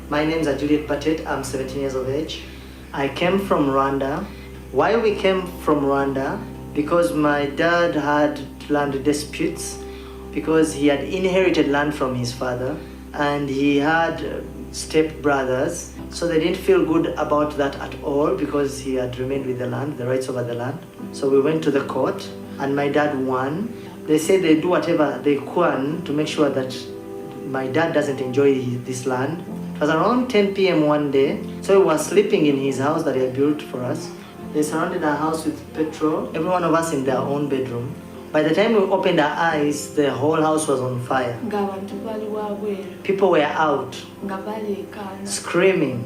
My name's Juliet Patet. I'm 17 years of age. I came from Rwanda. Why we came from Rwanda? Because my dad had land disputes because he had inherited land from his father and he had step brothers. So they didn't feel good about that at all because he had remained with the land, the rights over the land. So we went to the court and my dad won. They said they do whatever they can to make sure that my dad doesn't enjoy this land. It was around 10 p.m. one day. So we were sleeping in his house that he had built for us. They surrounded our house with petrol, every one of us in their own bedroom. By the time we opened our eyes, the whole house was on fire. People were out, screaming.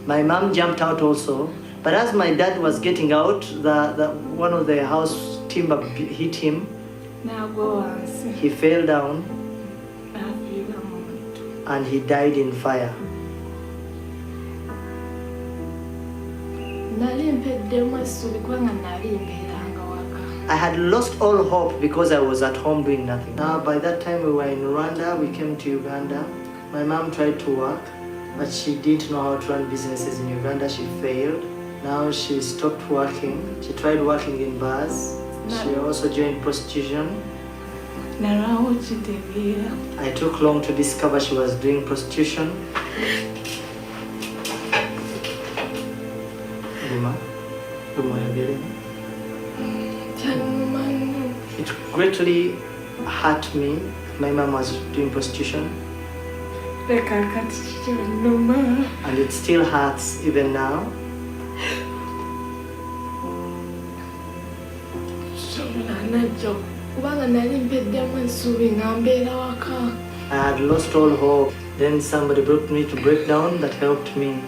My mom jumped out also. But as my dad was getting out, one of the house timber hit him. He fell down and he died in fire. I had lost all hope because I was at home doing nothing. Now, by that time we were in Rwanda, we came to Uganda. My mom tried to work, but she didn't know how to run businesses in Uganda. She failed. Now she stopped working. She tried working in bars. She also joined prostitution. I took long to discover she was doing prostitution. It greatly hurt me. My mom was doing prostitution. And it still hurts even now. I had lost all hope. Then somebody brought me to breakdown that helped me.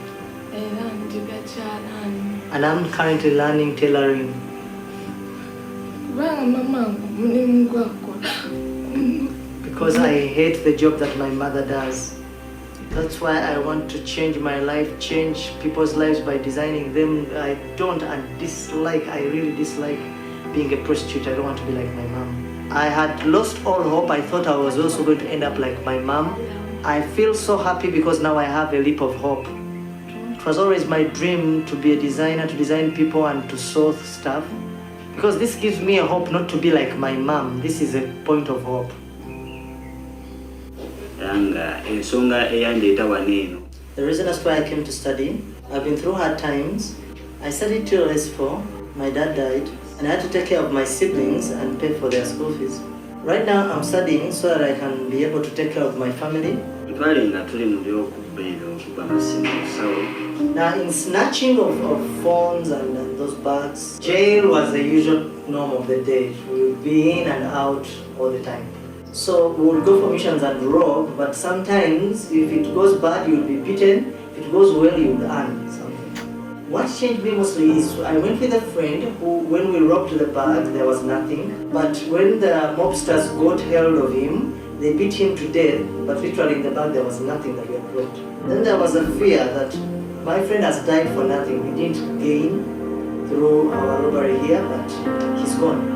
And I'm currently learning tailoring. Because I hate the job that my mother does. That's why I want to change my life, change people's lives by designing them. I really dislike being a prostitute. I don't want to be like my mom. I had lost all hope. I thought I was also going to end up like my mom. I feel so happy because now I have a leap of hope. It was always my dream to be a designer, to design people and to sew stuff. Because this gives me a hope not to be like my mom. This is a point of hope. The reason as why I came to study, I've been through hard times. I studied till S4, my dad died, and I had to take care of my siblings and pay for their school fees. Right now I'm studying so that I can be able to take care of my family. Now in snatching of phones and those bags, jail was the usual norm of the day. We would be in and out all the time. So we would go for missions and rob, but sometimes if it goes bad, you would be beaten. If it goes well, you would earn something. What changed me mostly is I went with a friend who, when we robbed the bag, there was nothing. But when the mobsters got hold of him, they beat him to death, but literally in the bag there was nothing that we had robbed. Then there was a fear that my friend has died for nothing. We didn't gain through our robbery here, but he's gone.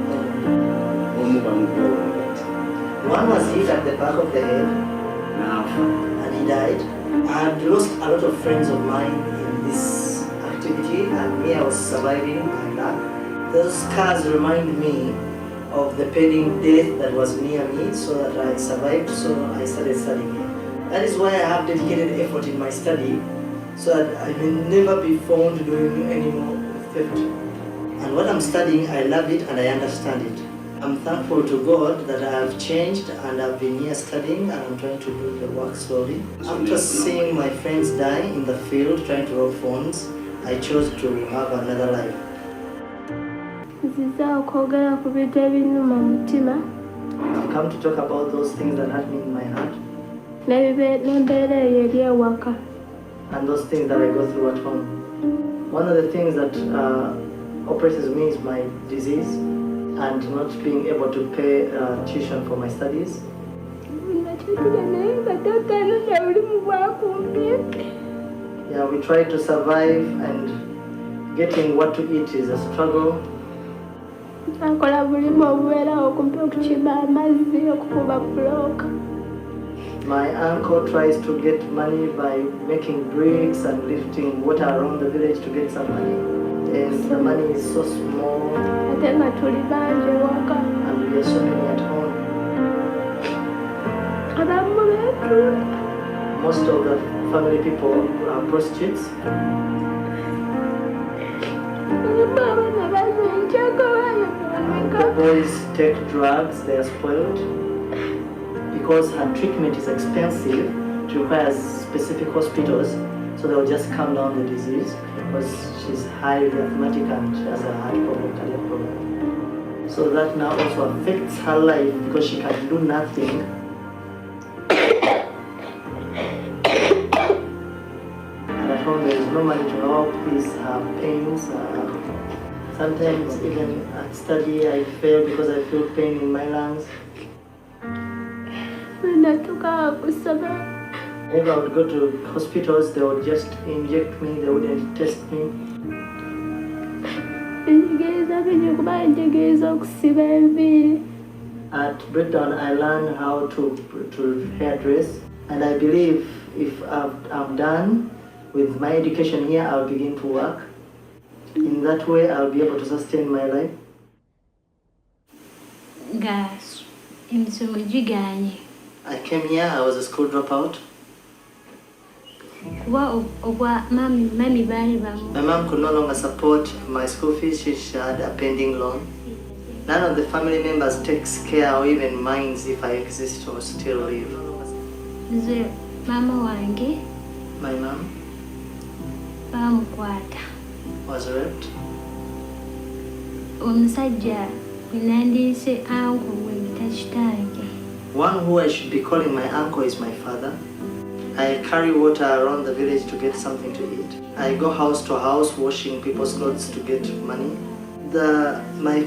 One was hit at the back of the head, and he died. I had lost a lot of friends of mine in this activity, and me, I was surviving my luck. Those scars remind me of the pending death that was near me, so that I survived, so I started studying here. That is why I have dedicated effort in my study, so that I may never be found doing any more theft. And what I'm studying, I love it and I understand it. I'm thankful to God that I have changed and I've been here studying and I'm trying to do the work slowly. After seeing my friends die in the field trying to rob phones, I chose to have another life. I've come to talk about those things that hurt me in my heart. And those things that I go through at home. One of the things that oppresses me is my disease and not being able to pay tuition for my studies. Yeah, we try to survive and getting what to eat is a struggle. akola mulimu obubeerawo okumpi okukima amazzi okukuba bulooka. My uncle tries to get money by making bricks and lifting water around the village to get some money. And the money is so small. Ate nga tuli bangi ewaka. And we are so many at home. Abamu beetula. Most of the family people are prostitutes. The boys take drugs, they are spoiled. Because her treatment is expensive, it requires specific hospitals, so they'll just calm down the disease because she's highly asthmatic and she has a heart problem, cardiac problem. So that now also affects her life because she can do nothing. And at home there is no money to help ease her pains. Sometimes even at study I fail because I feel pain in my lungs. If I would go to hospitals, they would just inject me, they wouldn't test me. At Breakdown, I learned how to hairdress, and I believe if I'm done with my education here, I'll begin to work. In that way, I'll be able to sustain my life. Gas, I came here, I was a school dropout. My mom could no longer support my school fees, she had a pending loan. None of the family members takes care or even minds if I exist or still live. My mom was raped. One who I should be calling my uncle is my father. I carry water around the village to get something to eat. I go house to house washing people's clothes to get money. My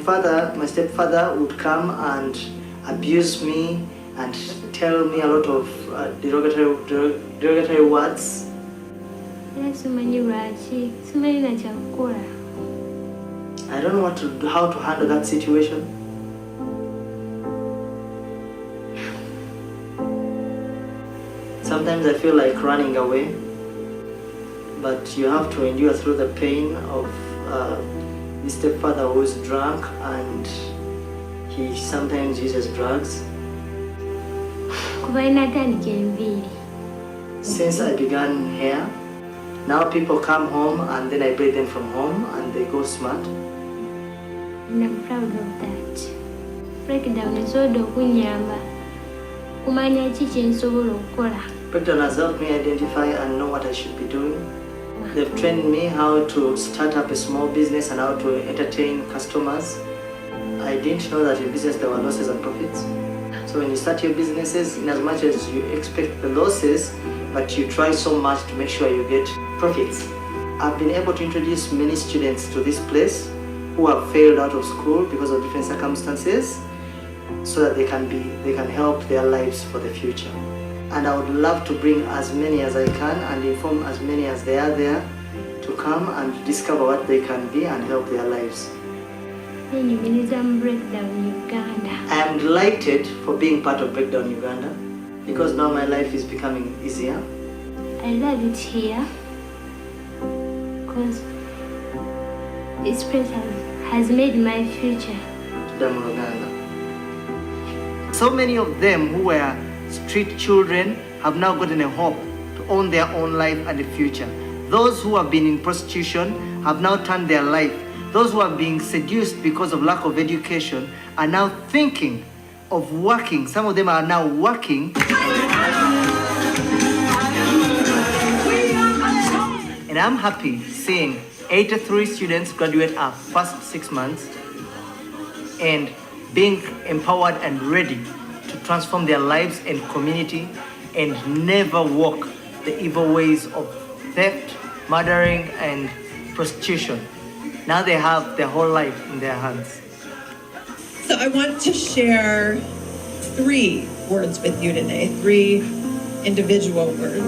stepfather would come and abuse me and tell me a lot of derogatory words. I don't know how to handle that situation. Sometimes I feel like running away, but you have to endure through the pain of the stepfather who is drunk and he sometimes uses drugs. Since I began here, now people come home and then I break them from home and they go smart. And I'm proud of that. Breakdown is all the kunyamba. Breakdown has helped me identify and know what I should be doing. They've trained me how to start up a small business and how to entertain customers. I didn't know that in business there were losses and profits. So when you start your businesses, in as much as you expect the losses, but you try so much to make sure you get profits. I've been able to introduce many students to this place who have failed out of school because of different circumstances, so that they can help their lives for the future. And I would love to bring as many as I can and inform as many as they are there to come and discover what they can be and help their lives. Breakdown Uganda. I am delighted for being part of Breakdown Uganda because now my life is becoming easier. I love it here because this place has made my future. So many of them who were street children have now gotten a hope to own their own life and the future. Those who have been in prostitution have now turned their life. Those who are being seduced because of lack of education are now thinking of working. Some of them are now working. And I'm happy seeing 83 students graduate our first 6 months and being empowered and ready to transform their lives and community and never walk the evil ways of theft, murdering, and prostitution. Now they have their whole life in their hands. So I want to share 3 words with you today, 3 individual words.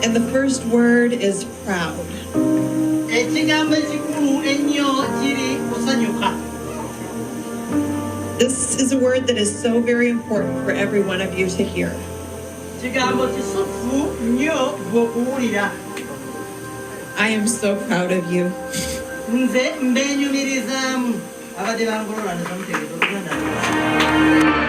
And the first word is proud. Ekigambo ekikulu ennyo kiri kusanyuka. This is a word that is so very important for every one of you to hear. Kigambo kisufu nnyo bw'okuwulira. I am so proud of you. Nze mbenyumirizaamu. Abadde bangolola ne bamutegeeza Oluganda.